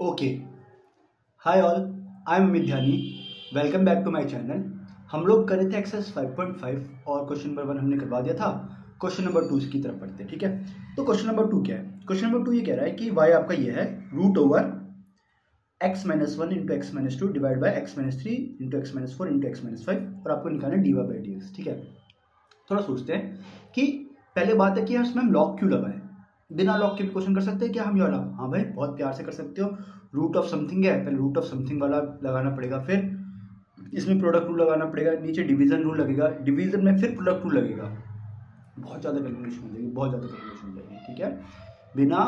Okay, hi all, I am Vidyani. Welcome back to my channel. हम लोग कर रहे थे एक्सरसाइज 5.5 और क्वेश्चन नंबर 1 हमने करवा दिया था। क्वेश्चन नंबर 2 की तरफ पढ़ते हैं, ठीक है। तो क्वेश्चन नंबर 2 क्या है? क्वेश्चन नंबर 2 ये कह रहा है कि y आपका ये है root over x-1 into x-2 divide by x-3 into x-4 into x-5 और आपको निकालना है dy/dx, ठीक है। थोड़ा सोचते हैं कि पहले बात है कि इसमें हम लॉग क्यों लगाएं। बिना लॉग के भी क्वेश्चन कर सकते हैं क्या हम ये वाला? हाँ भाई, बहुत प्यार से कर सकते हो। रूट ऑफ समथिंग है, पहले रूट ऑफ समथिंग वाला लगाना पड़ेगा, फिर इसमें प्रोडक्ट रूल लगाना पड़ेगा, नीचे डिवीजन रूल लगेगा, डिवीजन में फिर प्रोडक्ट रूल लगेगा। बहुत ज़्यादा कैलकुलेशन हो जाएगी, बहुत ज़्यादा कैलकुलेशन हो जाएगी, ठीक है। बिना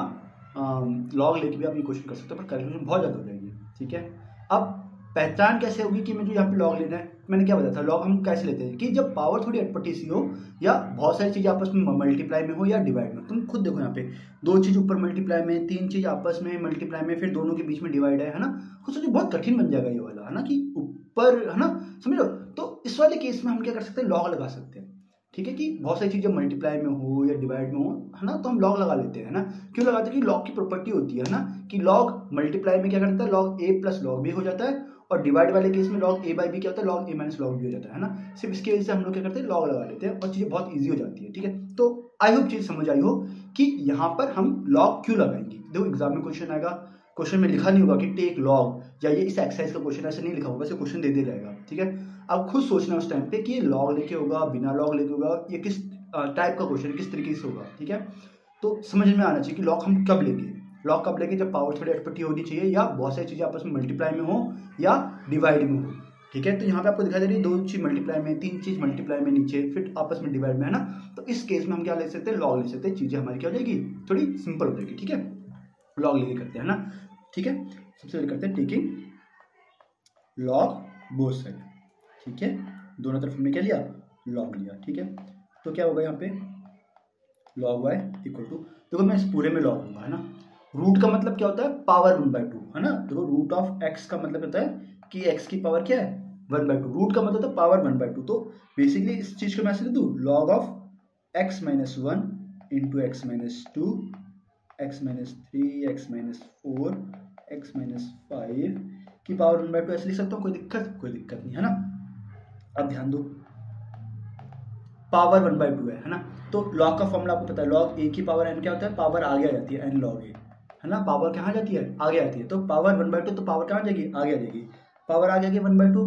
लॉग लेके भी आप ये क्वेश्चन कर सकते हो, पर कैलकुलेशन बहुत ज़्यादा हो जाएगी, ठीक है। अब पहचान कैसे होगी कि मुझे यहाँ पे लॉग लेना है? मैंने क्या बताया था, लॉग हम कैसे लेते हैं कि जब पावर थोड़ी अटपटी सी हो या बहुत सारी चीज़ें आपस में मल्टीप्लाई में हो या डिवाइड में। तुम खुद देखो यहाँ पे दो चीज़ ऊपर मल्टीप्लाई में, तीन चीज़ आपस में मल्टीप्लाई में, फिर दोनों के बीच में डिवाइड है ना। खुद सोचो बहुत कठिन बन जाएगा ये वाला, है ना, कि ऊपर, है ना, समझ लो। तो इस वाले केस में हम क्या कर सकते हैं, लॉग लगा सकते हैं, ठीक है। कि बहुत सारी चीज़ें मल्टीप्लाई में हो या डिवाइड में हो, है ना, तो हम लॉग लगा लेते हैं, है ना। क्यों लगाते हैं कि लॉग की प्रॉपर्टी होती है ना कि लॉग मल्टीप्लाई में क्या करता है, लॉग ए प्लस लॉग बी हो जाता है, और डिवाइड वाले केस में लॉग ए बाई बी क्या होता है, log a minus log b हो जाता है ना। सिर्फ इसकी वजह से हम लोग क्या करते हैं, लॉग लगा लेते हैं और चीज़ें बहुत ईजी हो जाती है, ठीक है। तो आई होप चीज़ समझ आई हो कि यहाँ पर हम लॉग क्यों लगाएंगे। देखो एग्जाम में क्वेश्चन आएगा, क्वेश्चन में लिखा नहीं होगा कि टेक लॉग, या ये इस एक्सरसाइज का क्वेश्चन ऐसे नहीं लिखा होगा, वैसे क्वेश्चन दे दिया जाएगा, ठीक है। अब खुद सोचना उस टाइम पे कि ये लॉग लेके होगा, बिना लॉग लेके होगा, ये किस टाइप का क्वेश्चन, किस तरीके से होगा, ठीक है। तो समझ में आना चाहिए कि लॉग हम कब लेंगे। लॉग कब लेंगे? जब पावर थोड़ी अटपटी होनी चाहिए या बहुत सारी चीज़ें आपस में मल्टीप्लाई में हो या डिवाइड में हो, ठीक है। तो यहाँ पे आपको दिखाई दे रही है दो चीज़ मल्टीप्लाई में, तीन चीज़ मल्टीप्लाई में नीचे, फिर आपस में डिवाइड में, है ना। तो इस केस में हम क्या ले सकते हैं, लॉग ले सकते हैं। चीज़ें हमारी क्या हो जाएगी, थोड़ी सिंपल हो जाएगी, ठीक है। लॉग लेके करते हैं ना, ठीक है। सबसे पहले करते हैं टेकिंग लॉग बोथ साइड, ठीक है। दोनों तरफ हमने क्या लिया, लॉग लिया, ठीक है। तो क्या होगा यहाँ पे, लॉग वाई इक्वल टू, देखो मैं इस पूरे में लॉग लूंगा, है ना। रूट का मतलब क्या होता है, पावर 1/2, है ना। देखो रूट ऑफ एक्स का मतलब होता है कि एक्स की पावर क्या है, 1/2। रूट का मतलब होता है पावर 1/2। तो बेसिकली इस चीज को मैं ऐसे लिख दूं, log of x-1 into x-2 x-3 x-4 x-5 की पावर 1/2 ऐसे लिख सकता हूँ। कोई दिक्कत? कोई दिक्कत नहीं, है ना। अब ध्यान दो, पावर 1/2 है ना। तो लॉग का फॉर्मूला आपको पता है, लॉग ए की पावर एन क्या होता है, पावर आगे आ जाती है, एन लॉग ए, है ना। पावर कहाँ जाती है, आगे आती है। तो पावर 1/2, तो पावर कहाँ जाएगी, आगे आ जाएगी। पावर आगे आ गई 1/2।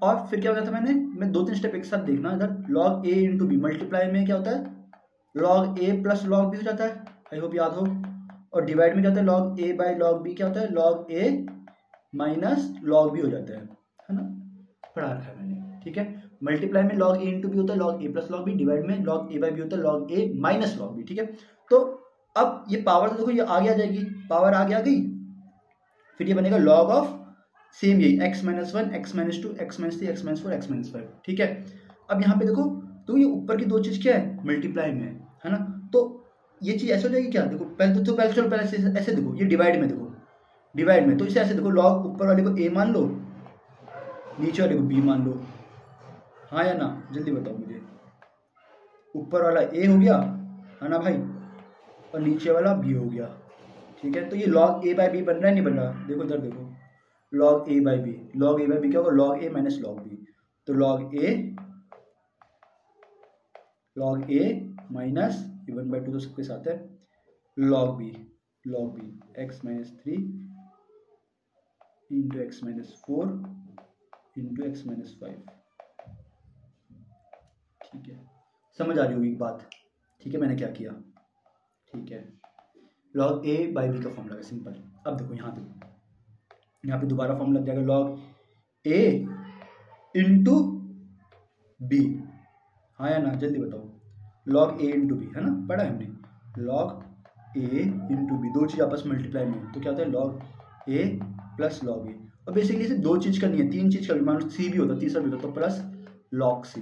और फिर क्या हो जाता है, मैं 2-3 स्टेप एक साथ देखना इधर। लॉग ए इंटू बी, मल्टीप्लाई में क्या होता है, लॉग ए प्लस लॉग बी हो जाता है, आई होप याद हो। और डिवाइड में क्या होता है, log a by log b क्या होता है, log a minus log b हो जाता है ना। पढ़ा रखा है मैंने, ठीक है। मल्टीप्लाई में लॉग ए इंटू बी होता है, लॉग ए प्लस लॉग बी। डिवाइड में लॉग ए बाई बी होता है, log a minus log B, ठीक है। तो अब ये पावर तो देखो ये आगे आ जाएगी, पावर आगे आ गई, फिर ये बनेगा लॉग ऑफ सेम यही x-1 x-2 x-3 x-4 x-5, ठीक है। अब यहाँ पे देखो, तो ये ऊपर की दो चीज क्या है, मल्टीप्लाई में है ना। तो ये चीज ऐसे हो जाएगी क्या, देखो पहले तो पहले चलो पहले ऐसे देखो, ये डिवाइड में देखो, डिवाइड में तो इसे ऐसे देखो, लॉग ऊपर वाले को a मान लो, नीचे वाले को b मान लो, हाँ या ना, जल्दी बताओ मुझे। ऊपर वाला a हो गया, है ना भाई, और नीचे वाला b हो गया, ठीक है। तो ये log a बाई बी बन रहा है, नहीं बन रहा? देखो इधर देखो, log a by b, log a by b क्या होगा, log a minus log b। तो log a माइनस 1/2 तो सबके साथ है, log b x-3 into x-4 into x-5, ठीक है। समझ आ रही होगी बात, ठीक है, मैंने क्या किया, ठीक है। लॉग ए बाई बी का फॉर्मूला है सिंपल। अब देखो यहाँ पे दोबारा फॉर्मूला लग जाएगा, लॉग ए इंटू बी, हाँ या ना, जल्दी बताओ। लॉग ए इंटू बी, है ना, पढ़ा है हमने। लॉग ए इंटू बी, दो चीज आपस में मल्टीप्लाई में तो क्या होता है, लॉग ए प्लस लॉग ए। और बेसिकली सिर्फ दो चीज करनी है, तीन चीज करनी, मान लो सी भी होता, तीसरा भी होता, तो प्लस लॉग सी,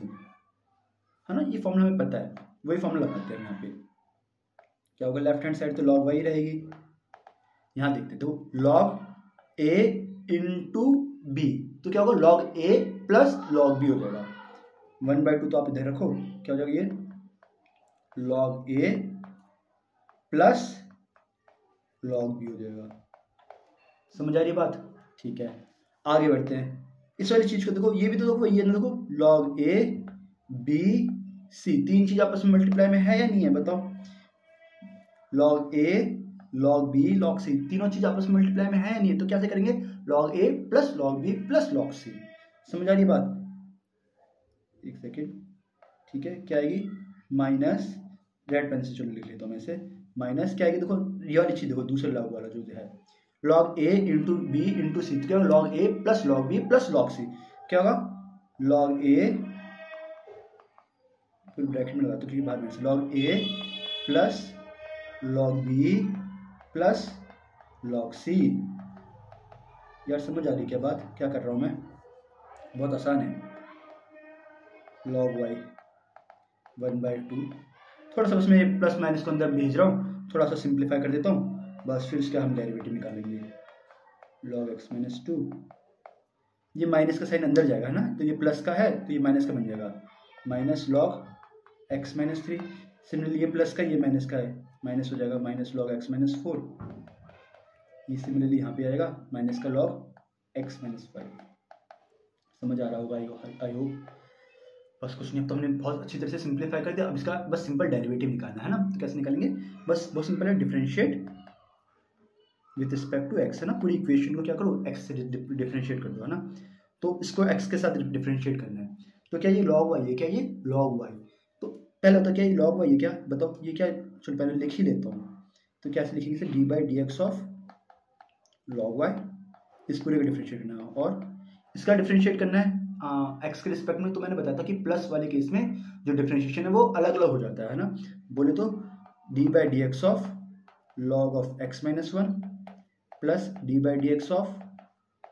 है ना। ये फॉर्मूला हमें पता है, वही फॉर्मूला लगाते हैं यहाँ पे। क्या होगा, लेफ्ट हैंड साइड तो लॉग वाई रहेगी। यहाँ देखते तो लॉग ए इंटू बी, तो क्या होगा, लॉग ए प्लस लॉग बी हो जाएगा। 1/2 तो आप इधर रखो, क्या हो जाएगा ये, लॉग ए प्लस लॉग बी हो जाएगा। समझ आ रही है बात? ठीक है, आगे बढ़ते हैं। इस वाली चीज को देखो, ये भी तो देखो वही है ना, देखो log a b c, तीन चीज आपस में मल्टीप्लाई में है या नहीं है बताओ? log a log b log c, तीनों चीज आपस में मल्टीप्लाई में है या नहीं है? तो कैसे करेंगे? log a plus log b plus log c। समझ आ रही बात? एक सेकेंड, ठीक है, क्या आएगी? माइनस, रेड पेन से चलो लिख लेता हूँ मैं इसे, माइनस क्या आएगी? देखो ये वाली चीज देखो, दूसरे log वाला जो है log a into B into C, तो क्या होगा? log a plus log b plus log c, क्या होगा? log a, फिर ब्रैकेट में लगा तो क्योंकि बाहर में से, log a plus log b plus log c। यार समझ आ रही क्या बात, क्या कर रहा हूँ मैं? बहुत आसान है। log y 1/2, थोड़ा सा उसमें प्लस माइनस को अंदर भेज रहा हूँ, थोड़ा सा सिंप्लीफाई कर देता हूँ बस, फिर इसका हम डेरिवेटिव निकालेंगे। log x माइनस 2, ये माइनस का साइन अंदर जाएगा है ना, तो ये प्लस का है तो ये माइनस का बन जाएगा, minus log x minus 3। Similarly ये प्लस का, ये माइनस का है, माइनस हो जाएगा माइनस log x माइनस 4। ये सिमिलरली यहाँ पे आएगा माइनस का log x माइनस 5। समझ आ रहा होगा आई होप। बस कुछ नहीं, अब तो हमने बहुत अच्छी तरह से सिंप्लीफाई कर दिया। अब इसका बस सिंपल डेरिवेटिव निकालना है ना, तो कैसे निकालेंगे? बस बहुत सिंपल है, differentiate with respect to x है ना, पूरी इक्वेशन को क्या करो? एक्स से डिफरेंशिएट कर दो है ना, तो इसको एक्स के साथ डिफरेंशिएट करना है। तो क्या ये log y है? क्या ये log y? तो पहले होता क्या ये log y है? क्या बताओ ये क्या? चलो पहले लिख ही लेता हूँ, तो कैसे लिखेंगे इसे? D by D x of log y, इस पूरे का डिफरेंशिएट करना है, और इसका डिफरेंशिएट करना है एक्स के रिस्पेक्ट में। तो मैंने बताया था कि प्लस वाले केस में जो डिफरेंशिएशन है वो अलग अलग हो जाता है ना, बोले तो D by D x of log of x minus 1 plus D by D x of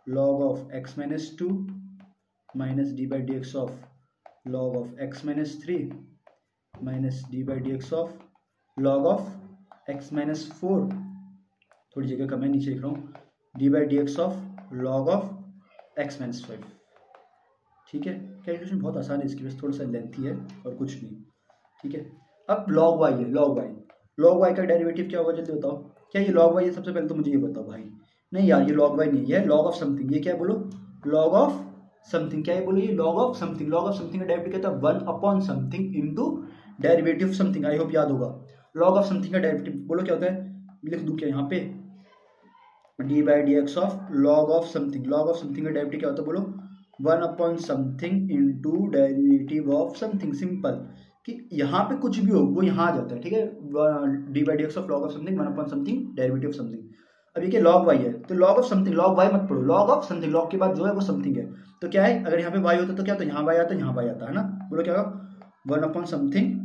log of x minus 2 minus D by D x of log of x minus 3 minus D by D x of log of x minus 4, थोड़ी जगह कम है नीचे लिख रहा हूँ, D by D x of log of x minus 5। ठीक है, calculation बहुत आसान है इसकी, बस थोड़ा सा लेंथी है और कुछ नहीं। ठीक है, अब log y है, log y का डेरिवेटिव क्या होगा जल्दी बताओ? क्या ये log y है? सबसे पहले तो मुझे ये बताओ भाई। नहीं यार ये log y नहीं है, log ऑफ समथिंग। ये क्या बोलो? log of something. क्या है बोलो? ये log of something. log of something का डेरिवेटिव क्या होता है? 1 upon something into derivative something. I hope याद होगा। log ऑफ समथिंग का डेरिवेटिव बोलो क्या होता है? लिख दूं क्या यहाँ पे? D by D x of log of something. log of something का डेरिवेटिव क्या होता है बोलो? 1 upon something into derivative of something. Simple, कि यहाँ पे कुछ भी हो वो यहाँ आ जाता है। ठीक है, d by D x of log of something 1 upon something derivative of something. अब ये क्या log y है, तो log of something, log y मत पढ़ो, log ऑफ समथिंग, log के बाद जो है वो समथिंग है। तो क्या है, अगर यहाँ पे y होता तो क्या होता? यहाँ y आता, यहाँ y आता है ना। बोलो क्या होगा? 1 upon something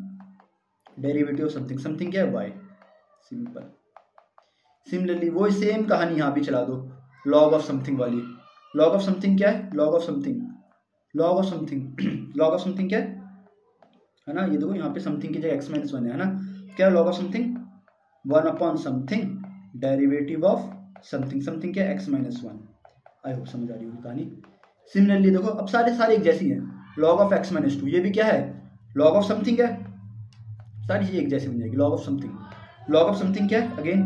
derivative of something. Something क्या है? y। सिंपल। सिमिलरली वो सेम कहानी यहाँ भी चला दो, log ऑफ समथिंग वाली। log ऑफ समथिंग क्या है? log of something, log of something log of something क्या है ना? ये देखो यहाँ पे समथिंग की जगह x माइनस 1 है ना। क्या log of something? 1 upon something derivative of something. Something क्या है? x minus 1। आई होप समझ आ रही होगी कहानी। सिमिलरली देखो अब सारे एक जैसी हैं। log ऑफ x माइनस 2, ये भी क्या है? log ऑफ समथिंग है। सारी चीजें एक जैसी बन जाएगी। log of something, log of something क्या है? Again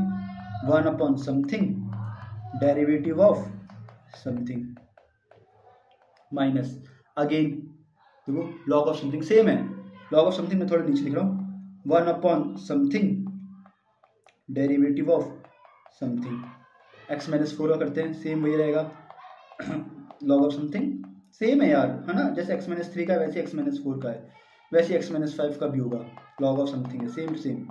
1 upon something derivative of something minus again देखो log ऑफ समथिंग सेम है। log ऑफ समथिंग मैं थोड़ा नीचे लिख रहा हूँ, 1 upon something derivative of something. x minus 4 का करते हैं, सेम वही रहेगा। log ऑफ समथिंग सेम है यार, है ना। जैसे x माइनस 3 का है वैसे x माइनस 4 का है, वैसे x माइनस 5 का भी होगा। log ऑफ समथिंग है, same to same.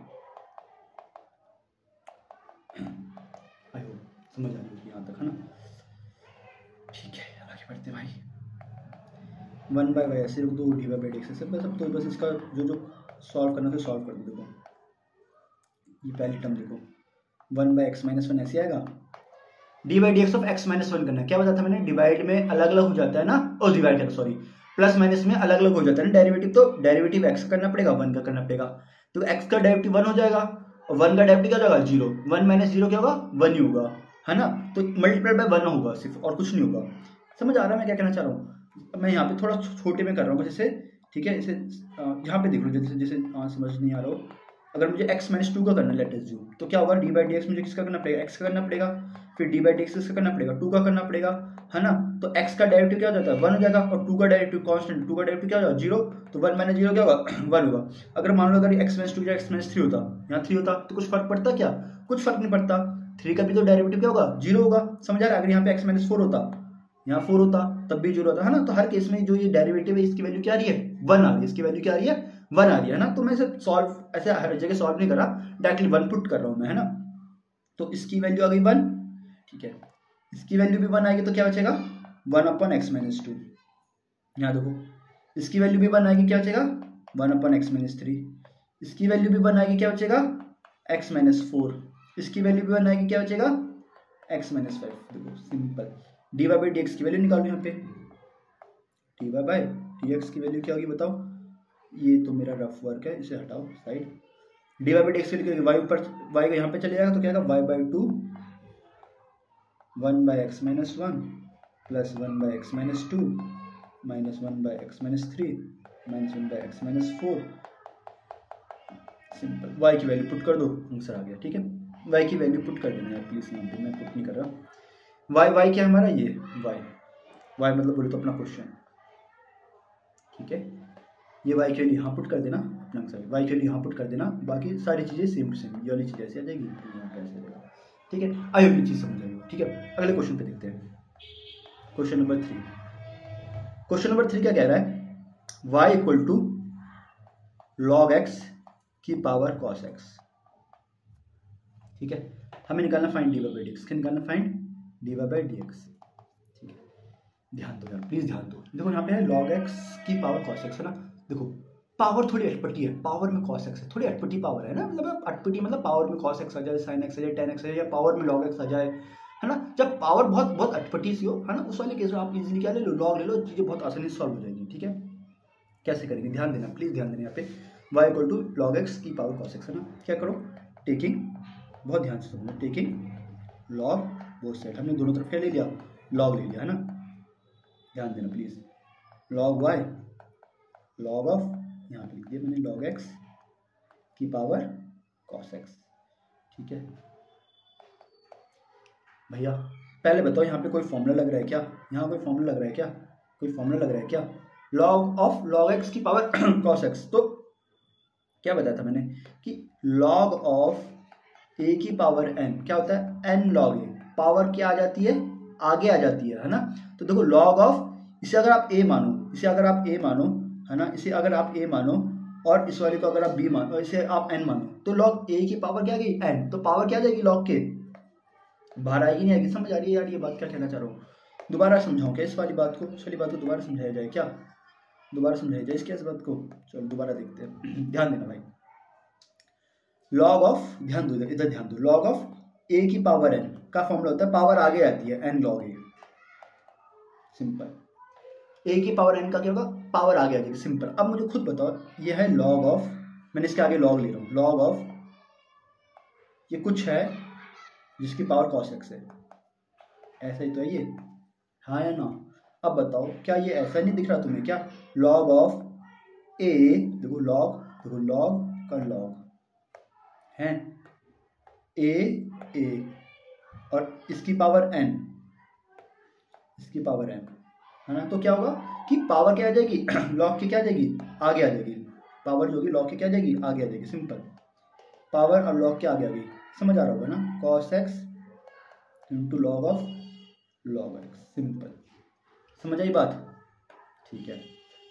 I hope समझ आ रही होगी यहाँ तक, है ना। ठीक है, आगे बढ़ते हैं भाई। 1 बाई वाई ऐसे रख दो, डी बाई डी एक्स से बस। अब तो बस इसका जो सॉल्व करना था सॉल्व कर दो। देखो ये पहली टर्म देखो, 1 बाई एक्स माइनस 1 ऐसे आएगा। D by D x of x minus 1 करना है। क्या बताया था मैंने? डिवाइड में अलग अलग हो जाता है ना, और डिवाइड सॉरी प्लस माइनस में अलग अलग हो जाता है ना डेरिवेटिव। तो डेरिवेटिव एक्स का करना पड़ेगा, 1 का करना पड़ेगा। तो एक्स का डेरिवेटिव 1 हो जाएगा और 1 का डेरिवेटिव क्या हो जाएगा? 0। 1 माइनस 0 क्या होगा? 1 ही होगा, है ना। तो मल्टीप्लाइड बाय 1 होगा सिर्फ, और कुछ नहीं होगा। समझ आ रहा है मैं क्या कहना चाह रहा हूँ? मैं यहाँ पे थोड़ा छोटे में कर रहा हूँ बस इसे। ठीक है, इसे यहाँ पे देख लो, जैसे समझ नहीं आ रहा हो अगर मुझे x माइनस 2 का करना लेट अस अज्यूम, तो क्या होगा, डी बाई डी एक्स मुझे किसका करना पड़ेगा, x का करना पड़ेगा, फिर डी बाई डी एक्स किसका करना पड़ेगा, 2 का करना पड़ेगा, है ना। तो x का डेरिवेटिव क्या हो जाता है, 1 हो जाएगा, और 2 का डेरिवेटिव कांस्टेंट, 2 का डेरिवेटिव क्या हो जाएगा, 0, तो 1 माइनस 0 क्या होगा, 1 होगा। अगर मान लो अगर x माइनस 2 या x माइनस 3 होता, यहाँ 3 होता, तो कुछ फर्क पड़ता क्या, कुछ फर्क नहीं पड़ता, 3 का भी तो डेरिवेटिव क्या होगा, 0 होगा, समझ आ रहा है। अगर यहाँ पे x माइनस 4 होता, यहाँ 4 होता, तब भी 0 होता, है ना। तो हर केस में जो ये डेरिवेटिव है इसकी वैल्यू क्या आ रही है, 1 आ रही है, इसकी वैल्यू क्या आ रही है, 1 आ रही है ना। तो मैं इसे सॉल्व ऐसे हर जगह सॉल्व नहीं कर रहा, डायरेक्टली 1 पुट कर रहा हूँ मैं, है ना। तो इसकी वैल्यू आ गई 1, ठीक है, इसकी वैल्यू भी 1 आएगी, तो क्या बचेगा, 1 अपॉन एक्स माइनस 2। यहाँ देखो, इसकी वैल्यू भी 1 आएगी, क्या बचेगा, 1 अपॉन एक्स माइनस 3। इसकी वैल्यू भी 1 आएगी, क्या बचेगा, एक्स माइनस 4। इसकी वैल्यू भी 1 आएगी, क्या बचेगा, एक्स माइनस 5। देखो simple, d Y by D x की वैल्यू निकालो यहाँ पे, d Y by D x की वैल्यू क्या होगी बताओ। ये तो मेरा रफ वर्क है, इसे हटाओ side. D Y by D x की वैल्यू वाई ऊपर, वाई यहाँ पे चले जाएगा, तो क्या होगा, y by 2 1 by x minus 1 plus 1 by x minus 2 minus 1 by x minus 3 minus 1 by x minus 4। Simple, y की वैल्यू पुट कर दो, आंसर आ गया, ठीक है। वाई की वैल्यू पुट कर देना यार प्लीज, यहाँ पे मैं पुट नहीं कर रहा। वाई, वाई क्या हमारा, ये वाई, वाई मतलब बोले तो अपना क्वेश्चन, ठीक है। ये वाई के लिए यहाँ पुट कर देना अपना आंसर, वाई के लिए यहाँ पुट कर देना, बाकी सारी चीज़ें सेम टू सेम, ये वाली चीज़ ऐसे आ जाएगी, यहाँ पे ऐसे आ जाएगा, ठीक है। आई होप ये चीज़ समझ आई हो, ठीक है। अगले क्वेश्चन पे देखते हैं, क्वेश्चन नंबर 3। क्वेश्चन नंबर 3 क्या कह रहा है, y equal to log x की पावर कॉस एक्स, ठीक है। हमें निकालना find d Y by D x, क्या निकालना find d Y by D x, ठीक है। ध्यान दो यार प्लीज ध्यान दो, देखो यहाँ पे है लॉग एक्स की पावर कॉस एक्स, है ना। देखो पावर थोड़ी अटपटी है, पावर में कॉस एक्स है, थोड़ी अटपटी पावर है ना, मतलब अटपटी मतलब पावर में कॉस एक्स आ जाए, साइन एक्स आ जाए, टेन एक्स आ जाए, या पावर में लॉग एक्स आ जाए, है ना। जब पावर बहुत बहुत अटपटी सी हो, है ना, उस वाले केस में आप इजीली क्या ले लो, लॉग ले लो, चीज़ें बहुत आसानी से सॉल्व हो जाएगी, ठीक है। कैसे करेंगे, ध्यान देना प्लीज, ध्यान देना। यहाँ पे y equal to log x की पावर कॉस एक्स, है ना। क्या करो, टेकिंग, बहुत ध्यान से सुनना, टेकिंग लॉग बोथ साइड, हमने दोनों तरफ क्या ले लिया, लॉग ले लिया, है ना। ध्यान देना please, log y log of, यहाँ पे लिख दिया मैंने लॉग एक्स की पावर कॉस एक्स, ठीक है। भैया पहले बताओ यहाँ पे कोई फॉर्मूला लग रहा है क्या, यहाँ कोई फॉर्मूला लग रहा है क्या, कोई फॉर्मूला लग रहा है क्या, लॉग ऑफ लॉग एक्स की पावर कॉस एक्स। तो क्या बताया था मैंने कि लॉग ऑफ ए की पावर एन क्या होता है, एन लॉग ए, पावर क्या आ जाती है, आगे आ जाती है ना। तो देखो लॉग ऑफ, इसे अगर आप ए मानो, इसे अगर आप ए मानो, है ना, इसे अगर आप ए मानो, और इस वाले को अगर आप बी मानो, और इसे आप एन मानो, तो लॉग ए की पावर क्या आ गई, एन, तो पावर क्या आ जाएगी लॉग के, बाहर आएगी नहीं आएगी। समझ आ रही है यार ये बात क्या कहना चाह रहा हूँ, दोबारा समझाऊँ क्या इस वाली बात को, इस वाली बात को दोबारा समझाया जाए क्या, दोबारा समझाया जाए इसके इस बात को, चलो दोबारा देखते हैं। ध्यान देना भाई, लॉग ऑफ, ध्यान दो इधर ध्यान दो, लॉग ऑफ ए की पावर एन का फॉर्मूला होता है, पावर आगे आती है, एन लॉग ए, सिंपल। ए की पावर एन का क्या होगा, पावर आगे आ जाएगी, सिंपल। अब मुझे खुद बताओ, ये है लॉग ऑफ, मैंने इसके आगे लॉग ले रहा हूँ, लॉग ऑफ ये कुछ है जिसकी पावर कॉस एक्स है, ऐसा ही तो है ये, हाँ या ना। अब बताओ क्या ये ऐसा नहीं दिख रहा तुम्हें क्या, लॉग ऑफ ए, देखो लॉग, देखो लॉग का लॉग है ए और इसकी पावर एन, इसकी पावर एन, है ना। तो क्या होगा कि पावर क्या आ जाएगी लॉग की, क्या आ जाएगी, आगे आ जाएगी, पावर जो होगी लॉग की क्या आ जाएगी, आगे आ जाएगी, सिंपल। पावर और लॉग के आगे आ गई, समझ आ रहा होगा ना, cos x into log of log x, simple. समझ आई बात, ठीक है।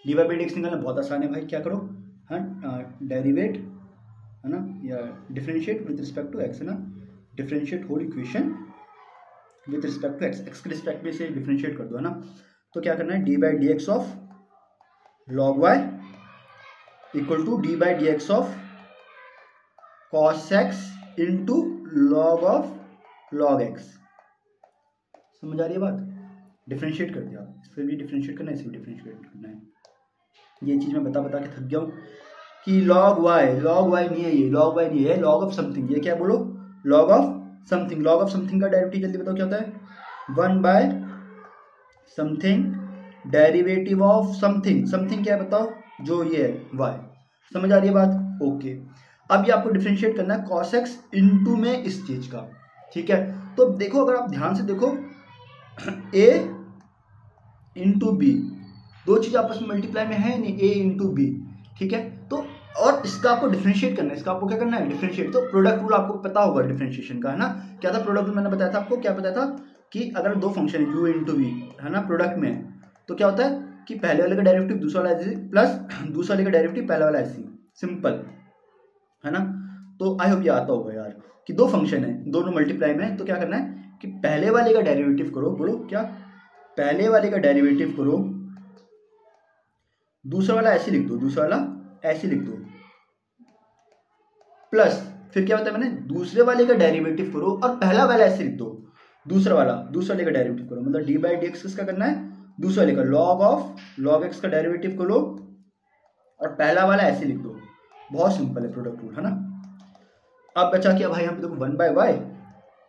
डी वाई बाई डी एक्स निकालना बहुत आसान है भाई, क्या करो, हाँ डेरिवेट, है ना, या differentiate with respect to x, है ना, differentiate whole equation with respect to x, x के रिस्पेक्ट में से डिफरेंशिएट कर दो, है ना। तो क्या करना है, d by D x of log y equal to d by D x of cos x into log of log x. समझ आ रही है बात, डिफरेंशिएट कर दिया, इस पर भी डिफरेंशिएट करना है, इसे भी डिफरेंशिएट करना है। ये चीज़ मैं बता बता के थक गया हूँ कि लॉग वाई नहीं है, ये लॉग वाई नहीं है, लॉग ऑफ समथिंग, ये क्या बोलो, log of something. Log of something का डेरिवेटिव जल्दी बताओ क्या होता है, 1 by something derivative of something, something क्या है बताओ, जो ये है वाई। समझ आ रही है बात, ओके। अब ये आपको डिफरेंशिएट करना है cos x इंटू में इस चीज का, ठीक है। तो देखो अगर आप ध्यान से देखो a इंटू बी, दो चीज आपस में मल्टीप्लाई में है नहीं, a इंटू बी, ठीक है। तो और इसका आपको डिफरेंशिएट करना है, इसका आपको क्या करना है, डिफरेंशिएट। तो प्रोडक्ट रूल आपको पता होगा डिफरेंशिएशन का, है ना। क्या था प्रोडक्ट रूल, मैंने बताया था आपको, क्या बताया था कि अगर दो फंक्शन है u इंटू वी, है ना, प्रोडक्ट में, तो क्या होता है कि पहले वाले का डेरिवेटिव दूसरा वाला ऐसे प्लस दूसरे वाले का डेरिवेटिव पहला वाला ऐसे, सिंपल, है ना। तो आई होप ये आता होगा यार कि दो फंक्शन है, दोनों मल्टीप्लाई में, तो क्या करना है कि पहले वाले का डेरिवेटिव करो, बोलो क्या, पहले वाले का डेरिवेटिव करो, दूसरा वाला ऐसे लिख दो, दूसरा वाला ऐसे लिख दो, प्लस फिर क्या होता है, मैंने दूसरे वाले का डेरिवेटिव करो और पहला वाला ऐसे लिख दो, दूसरा वाले का डेरिवेटिव करो, मतलब डी बाई डी एक्स किसका करना है, दूसरा वाले का, लॉग ऑफ लॉग एक्स का डेरिवेटिव करो और पहला वाला ऐसे लिख दो। बहुत सिंपल है प्रोडक्ट रूल, है ना। अब बचा क्या भाई, यहाँ पे देखो 1 by y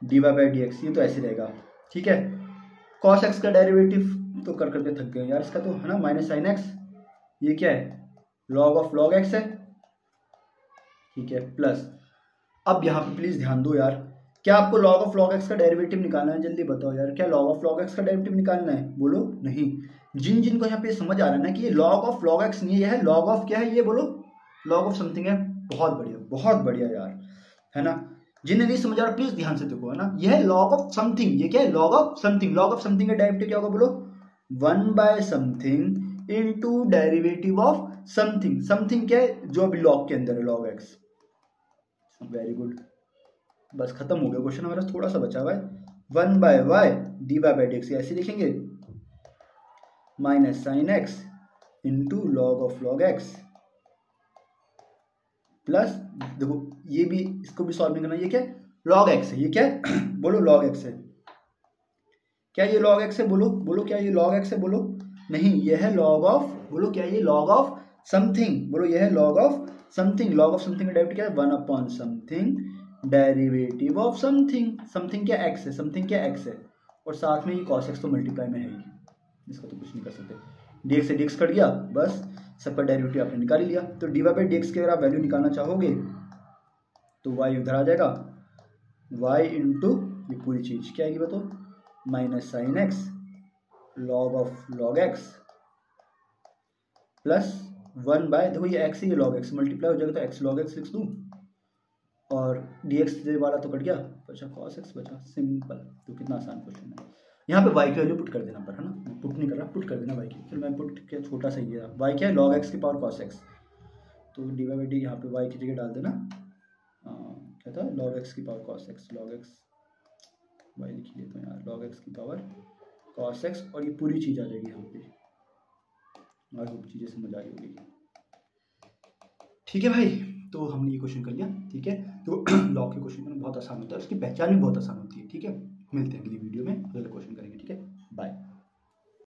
d Y by D x, ये तो ऐसे रहेगा, ठीक है। कॉस एक्स का डेरिवेटिव तो कर करके थक गए यार इसका, तो है ना, माइनस साइन एक्स, ये क्या है, लॉग ऑफ लॉग एक्स है, ठीक है, प्लस अब यहाँ पे प्लीज ध्यान दो यार, क्या आपको लॉग ऑफ लॉग एक्स का डेरिवेटिव निकालना है, जल्दी बताओ यार, क्या लॉग ऑफ लॉग एक्स का डेरिवेटिव निकालना है, बोलो नहीं। जिन जिन को यहाँ पे समझ आ रहा है ना कि ये लॉग ऑफ लॉग एक्स नहीं है, यह है लॉग ऑफ क्या है, ये बोलो लॉग ऑफ समथिंग है, बहुत बढ़िया यार, है ना। जिन्हें नहीं समझ आ रहा प्लीज ध्यान से देखो, है ना, यह है लॉग ऑफ समथिंग, ये क्या है, log of something. Log of something का डेरिवेटिव क्या होगा, बोलो 1 by something into derivative of something. Something क्या है, जो अभी लॉग के अंदर है, लॉग एक्स। वेरी गुड, बस खत्म हो गया क्वेश्चन हमारा, थोड़ा सा बचा हुआ है। 1 by y d Y by D x ऐसे लिखेंगे, minus sine x into log of log x, plus देखो ये भी, इसको भी सॉल्व नहीं करना, ये क्या है, लॉग एक्स है, ये क्या है बोलो लॉग एक्स है, क्या ये लॉग एक्स है, बोलो बोलो क्या ये लॉग एक्स है, बोलो नहीं, ये है लॉग ऑफ, बोलो क्या ये लॉग ऑफ समथिंग, बोलो ये है log of something. Log of something का डेरिवेटिव क्या है, 1 upon something derivative of something. Something क्या एक्स है, समथिंग क्या एक्स है, और साथ में ये कॉस एक्स तो मल्टीप्लाई में है ही, इसका तो कुछ नहीं कर सकते। dx से dx कट गया, बस सबका डेरिवेटिव आपने निकाल लिया। तो d Y by D x की अगर आप वैल्यू निकालना चाहोगे तो y उधर आ जाएगा, y इंटू ये पूरी चीज क्या आएगी बताओ, minus sine x log of log x plus 1 by, देखो ये x है, ये लॉग एक्स मल्टीप्लाई हो जाएगा तो x लॉग एक्स लिख दूँ, और dx वाला तो कट गया, बचा cos x बचा, सिंपल। तो कितना आसान क्वेश्चन है। यहाँ पे y की वैल्यू पुट कर देना, पर है ना, पुट नहीं कर रहा, पुट कर देना y की, फिर मैं पुट क्या छोटा सा ही है, y क्या है, log x की पावर cos x, तो डी वाई बाई डी यहाँ पे y की जगह डाल देना, क्या था, log x की power cos x, log x y लिख लेते हैं यार, log x की पावर cos x, और ये पूरी चीज़ आ जाएगी यहाँ पे, और वो चीज़ें समझ आ रही होगी, ठीक है भाई। तो हमने ये क्वेश्चन कर लिया, ठीक है। तो लॉग के क्वेश्चन करना बहुत आसान होता है, उसकी पहचान भी बहुत आसान होती है, ठीक है। मिलते हैं अगली वीडियो में, अगला क्वेश्चन करेंगे, ठीक है।